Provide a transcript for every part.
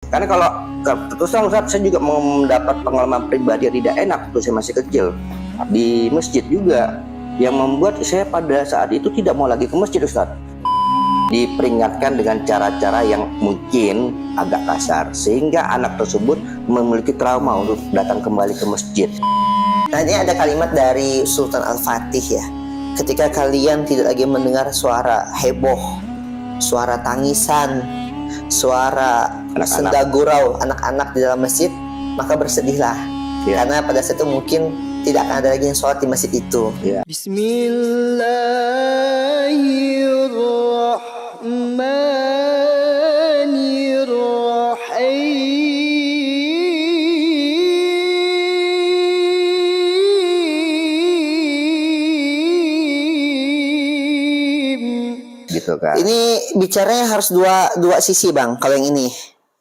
Karena kalau terus terang Ustaz, saya juga mendapat pengalaman pribadi yang tidak enak waktu saya masih kecil di masjid juga, yang membuat saya pada saat itu tidak mau lagi ke masjid Ustaz. Diperingatkan dengan cara-cara yang mungkin agak kasar, sehingga anak tersebut memiliki trauma untuk datang kembali ke masjid. Nah, ini ada kalimat dari Sultan Al-Fatih ya. Ketika kalian tidak lagi mendengar suara heboh, suara tangisan, suara senda gurau anak-anak di dalam masjid, maka bersedihlah. Karena pada saat itu mungkin tidak akan ada lagi yang sholat di masjid itu. Gitu kan. Ini bicaranya harus dua sisi Bang. Kalau yang ini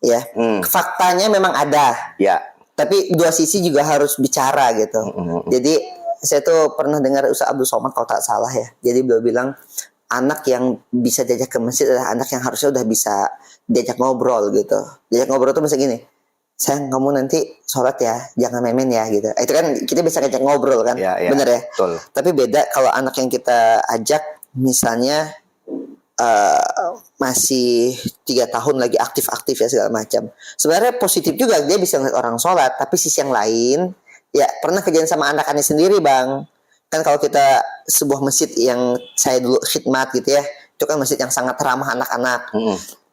ya, faktanya memang ada. Ya. Tapi dua sisi juga harus bicara gitu. Jadi saya tuh pernah dengar Ustaz Abdul Somad kalau tak salah ya. Jadi beliau bilang anak yang bisa diajak ke masjid adalah anak yang harusnya udah bisa diajak ngobrol gitu. Diajak ngobrol tuh misalnya gini, sayang kamu nanti sholat ya, jangan main-main ya gitu. Itu kan kita bisa ajak ngobrol kan, bener ya. Betul. Tapi beda kalau anak yang kita ajak misalnya masih 3 tahun lagi aktif-aktif ya segala macam. Sebenarnya positif juga dia bisa ngeliat orang sholat, tapi sisi yang lain ya pernah kejadian sama anak-anak sendiri Bang. Kan kalau kita sebuah masjid yang saya dulu khidmat gitu ya, itu kan masjid yang sangat ramah anak-anak.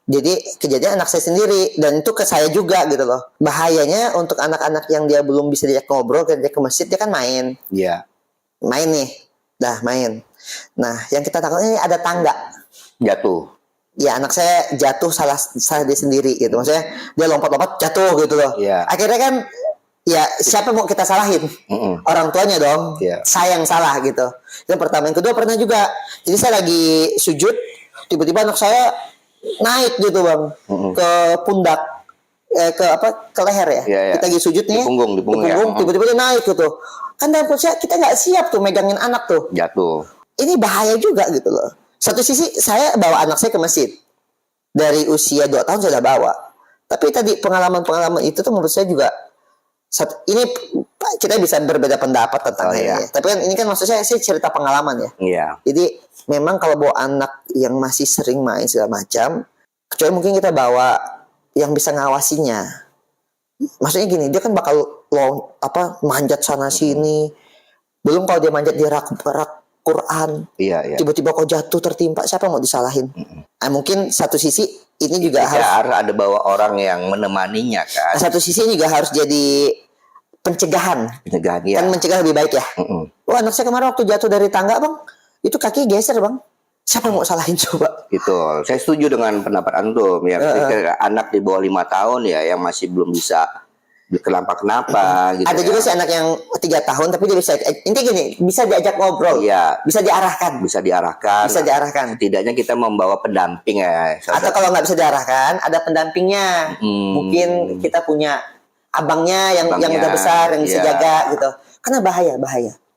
Jadi kejadian anak saya sendiri dan itu ke saya juga gitu loh. Bahayanya untuk anak-anak yang dia belum bisa diajak ngobrol, ketika ke masjid dia kan main. Iya. Main nih, dah main. Nah yang kita takutnya ini ada tangga. Jatuh. Ya anak saya jatuh salah dia sendiri gitu. Maksudnya dia lompat-lompat jatuh gitu loh. Akhirnya kan ya siapa mau kita salahin? Orang tuanya dong. Saya yang salah gitu. Yang pertama. Yang kedua pernah juga. Jadi saya lagi sujud, tiba-tiba anak saya naik gitu Bang ke pundak, ke leher ya. Kita lagi sujud nih. Di punggung, tiba-tiba dia naik gitu. Kan dalam posisi kita nggak siap tuh megangin anak tuh. Jatuh. Ini bahaya juga gitu loh. Satu sisi saya bawa anak saya ke masjid. Dari usia 2 tahun saya sudah bawa. Tapi tadi pengalaman-pengalaman itu tuh menurut saya juga ini kita bisa berbeda pendapat tentang ini. Tapi kan ini kan maksud saya cerita pengalaman ya. Jadi memang kalau bawa anak yang masih sering main segala macam, kecuali mungkin kita bawa yang bisa ngawasinya. Maksudnya gini, dia kan bakal manjat sana sini. Belum kalau dia manjat di rak Quran, tiba-tiba kok jatuh tertimpa, siapa mau disalahin? Mungkin satu sisi ini juga harus ada bawa orang yang menemaninya kan. Satu sisi juga harus jadi pencegahan kan mencegah lebih baik ya. Anak saya kemarin waktu jatuh dari tangga Bang, itu kaki geser Bang, siapa yang mau salahin coba? Gitu. Saya setuju dengan pendapat antum ya. Ketika anak di bawah 5 tahun ya yang masih belum bisa kenapa gitu. Ada juga sih anak yang 3 tahun tapi dia bisa intinya gini, bisa diajak ngobrol, bisa diarahkan. Setidaknya kita membawa pendamping ya. Atau kalau nggak bisa diarahkan, ada pendampingnya. Mungkin kita punya abangnya yang udah besar yang bisa jaga gitu. Karena bahaya.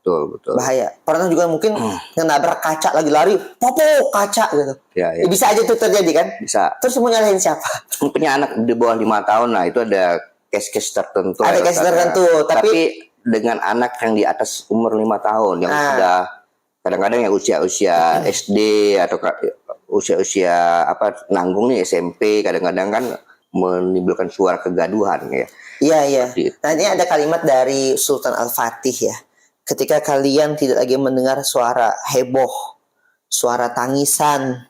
Betul. Bahaya. Pernah juga mungkin nabrak kaca lagi lari, popo kaca gitu. Ya, bisa aja tuh terjadi kan? Bisa. Terus mau nyalahin siapa? Punya anak di bawah 5 tahun, nah itu ada case-case tertentu. Ada case tertentu, tapi dengan anak yang di atas umur 5 tahun yang sudah kadang-kadang yang usia SD atau usia nanggung nih SMP, kadang-kadang kan menimbulkan suara kegaduhan ya. Iya. Nah, ini ada kalimat dari Sultan Al-Fatih ya. Ketika kalian tidak lagi mendengar suara heboh, suara tangisan,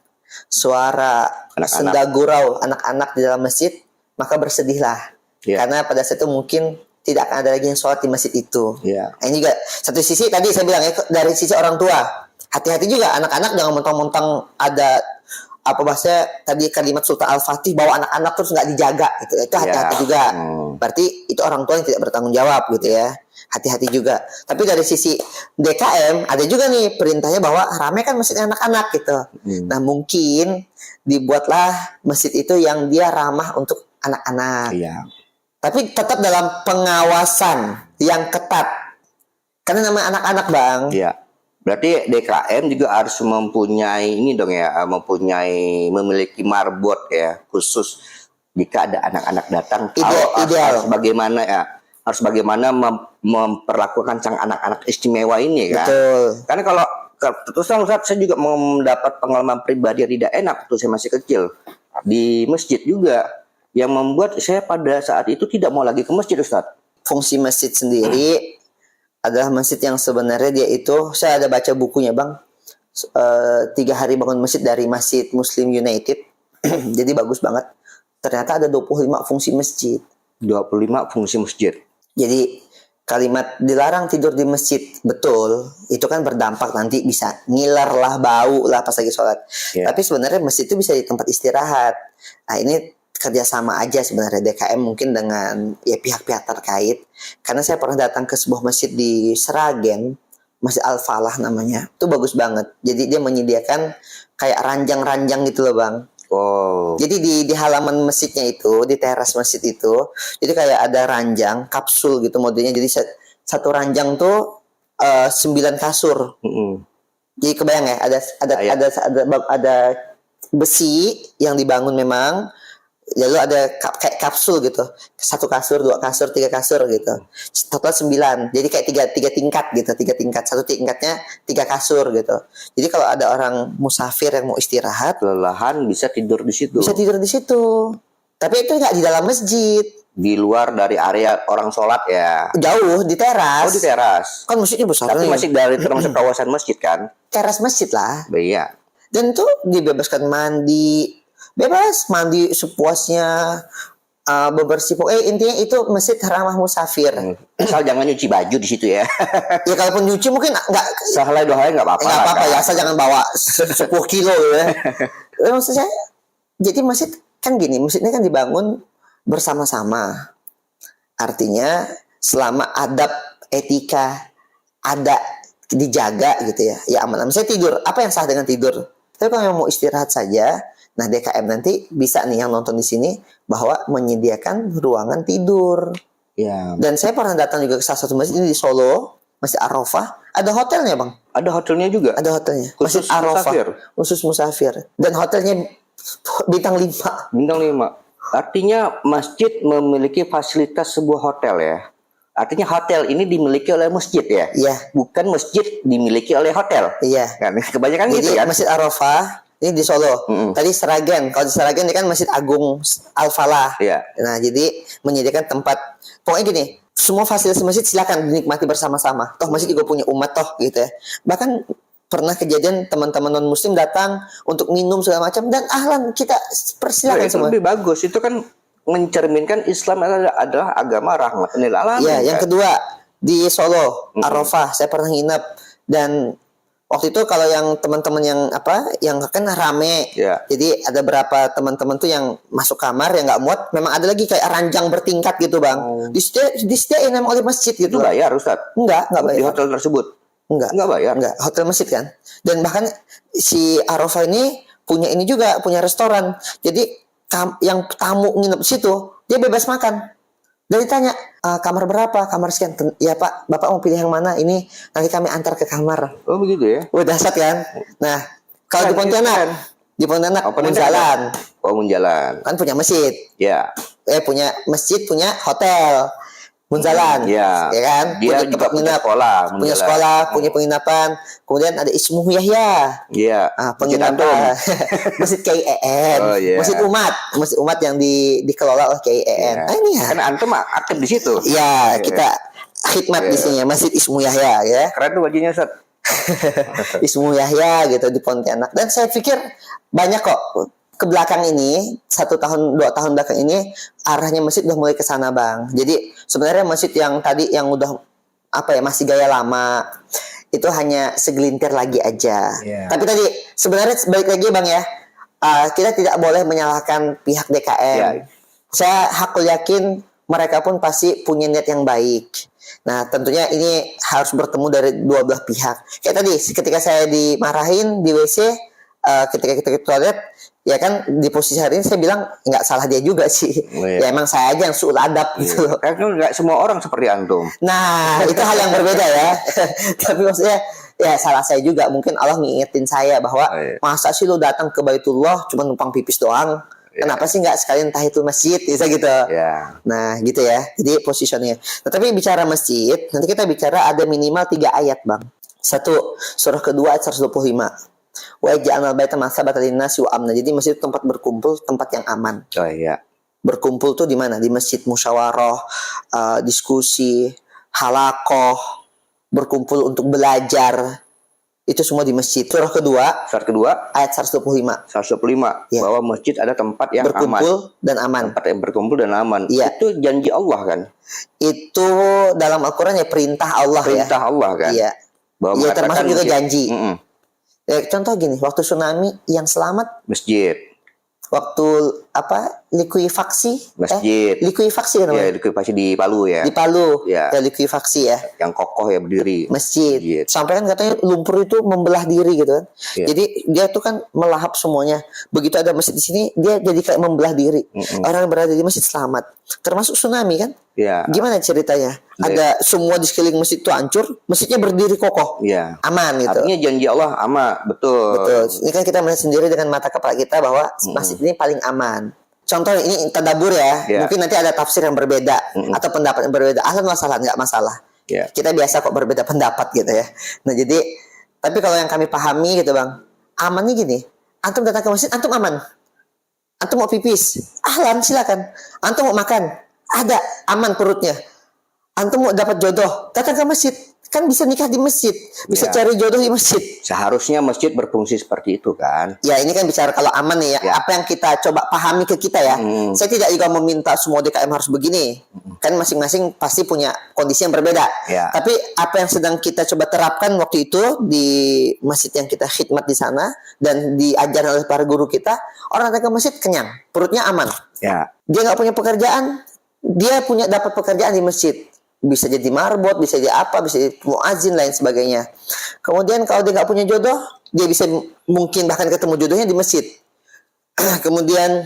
suara senda gurau anak-anak di dalam masjid, maka bersedihlah. Karena pada saat itu mungkin tidak akan ada lagi yang sholat di masjid itu. Nah, ini juga satu sisi tadi saya bilang ya, dari sisi orang tua, hati-hati juga anak-anak jangan mentang-mentang ada bahasa tadi kalimat Sultan Al-Fatih bahwa anak-anak terus nggak dijaga gitu. Itu hati-hati juga. Berarti itu orang tua yang tidak bertanggung jawab gitu ya. Hati-hati juga. Tapi dari sisi DKM ada juga nih perintahnya bahwa ramai kan masjid anak-anak gitu. Nah mungkin dibuatlah masjid itu yang dia ramah untuk anak-anak. Tapi tetap dalam pengawasan yang ketat. Karena nama anak-anak Bang. Berarti DKM juga harus mempunyai ini dong ya, memiliki marbot ya khusus jika ada anak-anak datang, Ideal. harus bagaimana memperlakukan sang anak-anak istimewa ini kan. Betul. Karena kalau terus terang Ustaz, saya juga mendapat pengalaman pribadi yang tidak enak waktu saya masih kecil di masjid juga, yang membuat saya pada saat itu tidak mau lagi ke masjid, Ustaz. Fungsi masjid sendiri adalah masjid yang sebenarnya dia itu, saya ada baca bukunya Bang, 3 hari bangun masjid dari Masjid Muslim United. Jadi bagus banget. Ternyata ada 25 fungsi masjid. 25 fungsi masjid. Jadi kalimat dilarang tidur di masjid, betul, itu kan berdampak nanti bisa ngiler lah, bau lah pas lagi sholat. Yeah. Tapi sebenarnya masjid itu bisa di tempat istirahat. Nah ini kerjasama aja sebenarnya DKM mungkin dengan ya pihak-pihak terkait. Karena saya pernah datang ke sebuah masjid di Seragen, Masjid Al-Falah namanya. Itu bagus banget. Jadi dia menyediakan kayak ranjang-ranjang gitu loh Bang. Oh. Jadi di halaman masjidnya itu, di teras masjid itu, jadi kayak ada ranjang kapsul gitu modelnya. Jadi satu ranjang tuh 9 kasur. Jadi kebayang ya, ada besi yang dibangun memang, lalu ada kayak kapsul gitu, 1 kasur, 2 kasur, 3 kasur gitu, total 9. Jadi kayak tiga tingkat gitu, 3 tingkat, satu tingkatnya 3 kasur gitu. Jadi kalau ada orang musafir yang mau istirahat, Kelelahan bisa tidur di situ. bisa tidur di situ. Tapi itu nggak di dalam masjid, Di luar dari area orang sholat ya. jauh di teras. Oh, di teras. Kan masjidnya besar. Tapi nih. masih dari termasuk kawasan masjid kan? Teras masjid lah. Iya. Dan tuh dibebaskan mandi, bebas mandi sepuasnya, bebersih. Intinya itu masjid ramah musafir. Asal jangan nyuci baju di situ ya. Ya kalaupun nyuci mungkin nggak. Sehelai 2 hari nggak apa-apa. Nggak apa-apa kan? ya, asal jangan bawa 10 kilo ya. Maksud saya, jadi masjid kan gini, masjid ini kan dibangun bersama-sama. Artinya selama adab etika ada dijaga gitu ya, ya aman. Saya tidur, apa yang salah dengan tidur? Tapi kalau yang mau istirahat saja, nah DKM nanti bisa nih yang nonton di sini bahwa menyediakan ruangan tidur. Ya. Dan saya pernah datang juga ke salah satu masjid ini di Solo, Masjid Arafah, ada hotelnya Bang. Ada hotelnya juga. Ada hotelnya. Khusus Masjid Arafah, musafir? khusus musafir. Dan hotelnya bintang 5. Bintang 5. Artinya masjid memiliki fasilitas sebuah hotel ya. Artinya hotel ini dimiliki oleh masjid ya. Iya. Bukan masjid dimiliki oleh hotel. Iya. Kan kebanyakan Jadi gitu kan. Masjid Arafah ini di Solo. Tadi Seragen. Kalau di Seragen ini kan Masjid Agung Al-Falah. Iya. Nah, jadi menyediakan tempat. Pokoknya gini, semua fasilitas masjid silakan dinikmati bersama-sama. Toh masjid juga punya umat toh gitu ya. Bahkan pernah kejadian teman-teman non muslim datang untuk minum segala macam dan ahlan kita persilakan itu semua. lebih bagus. Itu kan mencerminkan Islam adalah agama rahmatan lil alamin. Iya, yang kan? kedua di Solo, Arafah, saya pernah nginep dan waktu itu kalau yang teman-teman yang kan rame. Iya. Jadi ada berapa teman-teman tuh yang masuk kamar yang nggak muat, memang ada lagi kayak ranjang bertingkat gitu, Bang. Disediain memang oleh masjid gitu. Itu bayar, Ustaz? Nggak Di bayar. hotel tersebut? Enggak bayar? Enggak, hotel masjid kan. Dan bahkan si Arafah ini punya ini juga, punya restoran. Jadi yang tamu nginep di situ, dia bebas makan. Dan ditanya, kamar berapa? Kamar sekian. Ya Pak, Bapak mau pilih yang mana? Ini nanti kami antar ke kamar. Oh begitu ya? Wah dahsyat kan? Nah, kalau di Pontianak, Munjalan. Oh Munjalan. Kan punya masjid. Ya. Punya masjid, punya hotel. Munjalan, ya kan? Dia juga punya sekolah, punya sekolah, punya penginapan. Kemudian ada Ismu Yahya, iya, penginapan, Masjid KIEN, oh, yeah. Masjid umat yang dikelola oleh KIEN. Yeah. Ini ya. Kan antum aktif di situ. Iya, kita khidmat di sini, Masjid Ismu Yahya, ya. Keren tuh bajunya, Ustaz. Ismu Yahya gitu di Pontianak. Dan saya pikir banyak kok. Ke belakang ini 1 tahun 2 tahun belakang ini arahnya masjid udah mulai ke sana Bang. Jadi sebenarnya masjid yang tadi yang udah masih gaya lama itu hanya segelintir lagi aja. Yeah. Tapi tadi sebenarnya balik lagi Bang ya, kita tidak boleh menyalahkan pihak DKM. Yeah. Saya hakul yakin mereka pun pasti punya niat yang baik. Nah tentunya ini harus bertemu dari dua belah pihak. Kayak tadi ketika saya dimarahin di WC ketika kita ke toilet, ya kan di posisi hari ini saya bilang nggak salah dia juga sih. Oh, iya. Ya emang saya aja yang suul adab gitu loh. Karena nggak semua orang seperti antum. Nah itu hal yang berbeda ya. Tapi maksudnya ya salah saya juga. Mungkin Allah ngingetin saya bahwa masa sih lo datang ke Baitullah cuma numpang pipis doang. Kenapa sih nggak sekalian tahiyatul masjid, bisa gitu. Ya. Nah, gitu ya. Jadi positionnya. Nah, tapi bicara masjid, nanti kita bicara ada minimal 3 ayat, Bang. Satu, surah kedua ayat 125. Wa ja'alnal baita masabatan linnasi wa amna. Jadi masjid itu tempat berkumpul, tempat yang aman. Oh iya. Berkumpul tuh di mana? Di masjid, musyawarah, diskusi, halakoh, berkumpul untuk belajar. Itu semua di masjid. Surah kedua ayat 125. 125 Ya. bahwa masjid ada tempat yang Berkumpul aman. dan aman. Tempat yang berkumpul dan aman. Iya. Itu janji Allah kan? Itu dalam Al-Quran ya perintah Allah ya. Perintah Allah kan? Iya. Bahwa Iya, mengatakan termasuk juga masjid- janji. Mm-mm. Contoh gini, waktu tsunami yang selamat, Masjid. waktu likuifaksi, Masjid. likuifaksi kan Ya, namanya? likuifaksi di Palu ya. Di Palu, Ya. ya likuifaksi ya, Yang kokoh ya berdiri. masjid. Masjid. Sampai kan katanya lumpur itu membelah diri gitu kan. Iya. Jadi dia tuh kan melahap semuanya. Begitu ada masjid di sini, dia jadi kayak membelah diri. Orang yang berada di masjid selamat. Termasuk tsunami kan? Ya. Gimana ceritanya? Ada semua di sekeliling masjid itu hancur, masjidnya berdiri kokoh, Ya. aman gitu. Artinya janji Allah ama, betul. Betul. Ini kan kita melihat sendiri dengan mata kepala kita bahwa masjid ini paling aman. Contoh ini tadabbur ya. Ya. Mungkin nanti ada tafsir yang berbeda atau pendapat yang berbeda. Ahlan masalah nggak masalah. Ya. Kita biasa kok berbeda pendapat gitu ya. Nah jadi, tapi kalau yang kami pahami gitu bang, amannya gini. Antum datang ke masjid, antum aman. Antum mau pipis, ahlan silakan. Antum mau makan, ada aman perutnya. Antum mau dapat jodoh, datang ke masjid. Kan bisa nikah di masjid, bisa Ya. cari jodoh di masjid. Seharusnya masjid berfungsi seperti itu kan? Ya ini kan bicara kalau aman nih ya. Ya. Apa yang kita coba pahami ke kita ya. Saya tidak juga meminta semua DKM harus begini. Kan masing-masing pasti punya kondisi yang berbeda. Ya. Tapi apa yang sedang kita coba terapkan waktu itu di masjid yang kita khidmat di sana dan diajarkan oleh para guru kita, orang datang ke masjid kenyang, perutnya aman. Ya. Dia nggak punya pekerjaan, dia punya dapat pekerjaan di masjid. Bisa jadi marbot, bisa jadi apa, bisa jadi muazin lain sebagainya. Kemudian kalau dia nggak punya jodoh, dia bisa mungkin bahkan ketemu jodohnya di masjid. Kemudian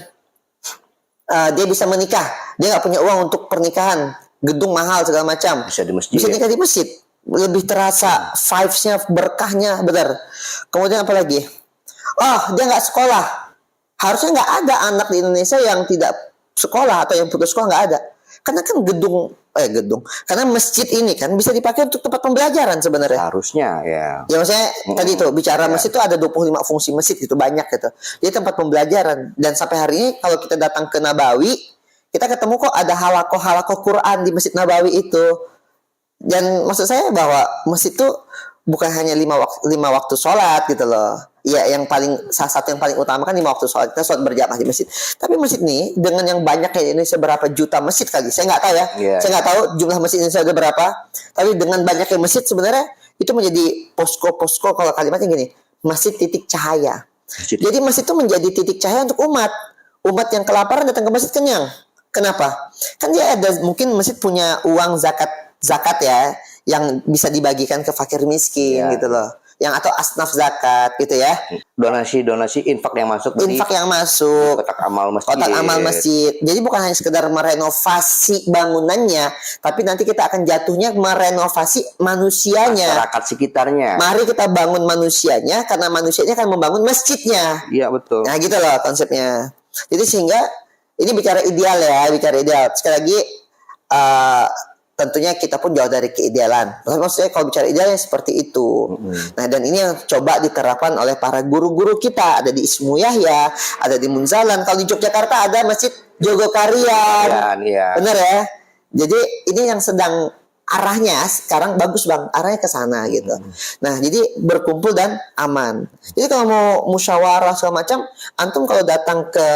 dia bisa menikah, dia nggak punya uang untuk pernikahan, gedung mahal segala macam. Bisa di masjid. Bisa nikah di masjid, lebih terasa vibes-nya, berkahnya, benar. Kemudian apa lagi? Oh, dia nggak sekolah. Harusnya nggak ada anak di Indonesia yang tidak sekolah atau yang putus sekolah, nggak ada. Karena kan gedung. Karena masjid ini kan bisa dipakai untuk tempat pembelajaran sebenarnya. Harusnya ya. Ya maksudnya tadi tuh bicara masjid itu ada 25 fungsi masjid gitu, banyak gitu. Jadi tempat pembelajaran. Dan sampai hari ini kalau kita datang ke Nabawi, kita ketemu kok ada halakoh Quran di Masjid Nabawi itu. Dan maksud saya bahwa masjid itu bukan hanya 5 waktu sholat gitu loh. Ya, yang salah satu yang paling utama kan 5 waktu sholat, kita sholat berjamaah di masjid. Tapi masjid ini dengan yang banyaknya ini seberapa juta masjid kali, saya nggak tahu ya. Yeah. Saya nggak tahu jumlah masjid Indonesia ada berapa. Tapi dengan banyaknya masjid sebenarnya itu menjadi posko kalau kalimatnya gini, masjid titik cahaya. Masjid. Jadi masjid itu menjadi titik cahaya untuk umat yang kelaparan datang ke masjid kenyang. Kenapa? Kan dia ada mungkin masjid punya uang zakat ya yang bisa dibagikan ke fakir miskin Ya. gitu loh. Yang atau asnaf zakat gitu ya. Donasi infak yang masuk Infak yang masuk, kotak amal masjid. kotak amal masjid. Jadi bukan hanya sekedar merenovasi bangunannya, tapi nanti kita akan jatuhnya merenovasi manusianya. Masyarakat sekitarnya. Mari kita bangun manusianya, karena manusianya akan membangun masjidnya. Iya betul. Nah gitu loh konsepnya. Jadi sehingga ini bicara ideal ya, sekali lagi tentunya kita pun jauh dari keidealan. Maksudnya kalau bicara idealnya seperti itu. Nah dan ini yang coba diterapkan oleh para guru-guru kita. Ada di Ismu Yahya, ada di Munzalan. Kalau di Yogyakarta ada Masjid Jogokarian. Iya. Benar ya? Jadi ini yang sedang arahnya sekarang bagus bang, arahnya ke sana gitu. Nah jadi berkumpul dan aman. Jadi kalau mau musyawarah segala macam, antum kalau datang ke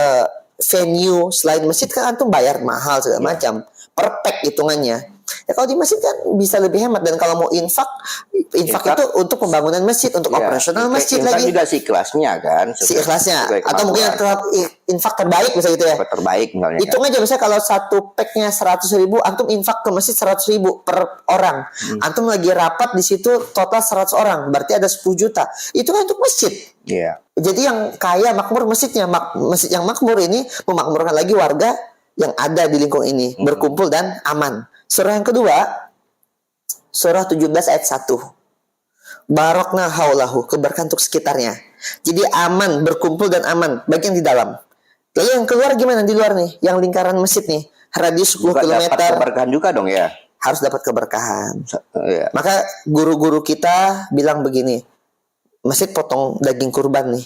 venue selain masjid kan antum bayar mahal segala macam, per pack hitungannya. Ya kalau di masjid kan bisa lebih hemat, dan kalau mau infak itu untuk pembangunan masjid, untuk operasional masjid infak lagi. juga si kelasnya kan. Si ikhlasnya, sesuai atau mungkin infak terbaik bisa gitu ya. infak terbaik misalnya. Hitung aja misalnya kalau satu packnya 100.000, antum infak ke masjid 100.000 per orang. Antum lagi rapat di situ total 100 orang, berarti ada 10 juta. Itu kan untuk masjid. Iya. Jadi yang kaya makmur masjidnya, masjid yang makmur ini memakmurkan lagi warga yang ada di lingkungan ini, berkumpul dan aman. Surah yang kedua, surah 17 ayat 1. Barokna haulahu, keberkahan untuk sekitarnya. Jadi aman, berkumpul dan aman, bagian di dalam. Lalu yang keluar gimana di luar nih? Yang lingkaran masjid nih, radius 10 Juga dapat km keberkahan juga dong ya. harus dapat keberkahan. Iya. Maka guru-guru kita bilang begini, masjid potong daging kurban nih.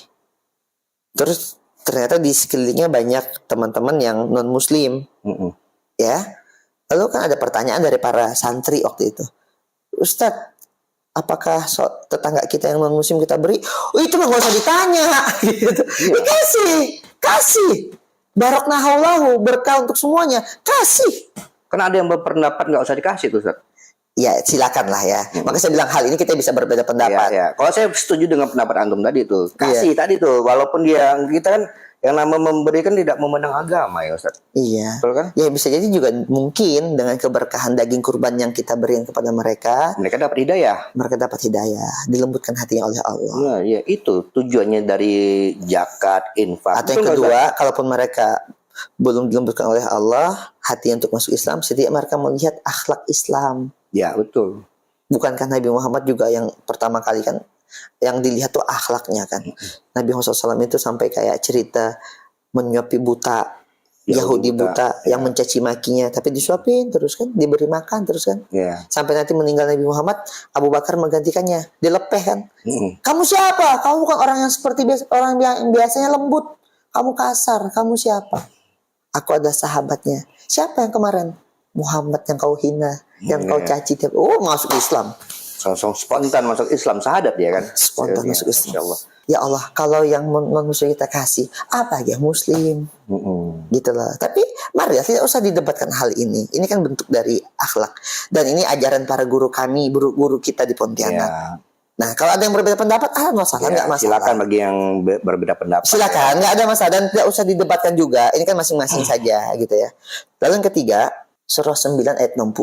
Terus ternyata di sekelilingnya banyak teman-teman yang non muslim, ya. Lalu kan ada pertanyaan dari para santri waktu itu, Ustadz, apakah tetangga kita yang non muslim kita beri? Oh itu mah gak usah ditanya, gitu. Kasih. Baraknahullahu, berkah untuk semuanya, kasih. Karena ada yang berpendapat nggak usah dikasih tuh, Ustaz. Ya silakan lah ya. Maka saya bilang hal ini kita bisa berbeda pendapat. Ya. Kalau saya setuju dengan pendapat antum tadi tuh, kasih tadi tuh, walaupun dia kita kan yang nama memberikan tidak memandang agama ya Ustaz. Iya. Betul kan? Ya bisa jadi juga mungkin dengan keberkahan daging kurban yang kita berikan kepada mereka, mereka dapat hidayah. Mereka dapat hidayah, dilembutkan hatinya oleh Allah. Nah, ya itu tujuannya dari zakat, infak. Atau yang kedua, kalaupun mereka belum dilembutkan oleh Allah, hati untuk masuk Islam, setidaknya mereka melihat akhlak Islam. Ya betul. Bukankah Nabi Muhammad juga yang pertama kali kan yang dilihat tuh akhlaknya kan. Nabi Muhammad SAW itu sampai kayak cerita menyuapi buta, Yahudi buta yang mencaci makinya, tapi disuapin terus kan, diberi makan terus kan. Sampai nanti meninggal Nabi Muhammad, Abu Bakar menggantikannya, dilepeh kan. Kamu siapa? Kamu bukan orang yang seperti orang yang biasanya lembut. Kamu kasar. Kamu siapa? Aku ada sahabatnya. Siapa yang kemarin? Muhammad yang kau hina, yang kau caci. Oh, masuk Islam. Langsung spontan masuk Islam, syahadat ya kan? Spontan masuk Islam. Ya Allah, kalau yang non-muslim kita kasih, apa ya Muslim? Gitu loh. Tapi mari tidak usah didebatkan hal ini. Ini kan bentuk dari akhlak. Dan ini ajaran para guru kami, guru kita di Pontianak. Nah, kalau ada yang berbeda pendapat, masalah, nggak masalah. Silakan bagi yang berbeda pendapat. Silakan, nggak ada masalah dan tidak usah didebatkan juga. Ini kan masing-masing saja, gitu ya. Lalu yang ketiga, surah 9 ayat 60.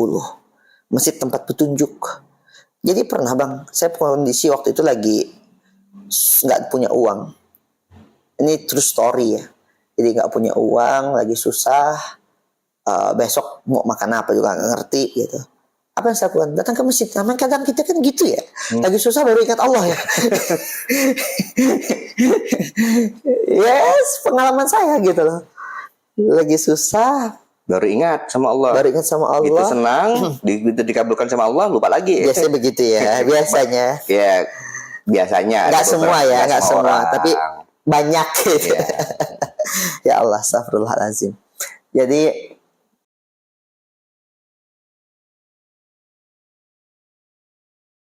Masjid tempat petunjuk. Jadi pernah bang, saya kondisi waktu itu lagi nggak punya uang. Ini true story ya. Jadi nggak punya uang, lagi susah. Besok mau makan apa juga nggak ngerti gitu. Apa yang saya lakukan? Datang ke masjid. Nah, kadang kita kan gitu ya. Lagi susah baru ingat Allah ya. Yes, pengalaman saya gitu loh. Lagi susah. Baru ingat sama Allah. Itu senang, dikabulkan sama Allah, lupa lagi. Biasanya begitu ya, biasanya. Ya, biasanya. Nggak semua ya, nggak semua. Tapi banyak gitu. Ya Allah, astagfirullahaladzim. Jadi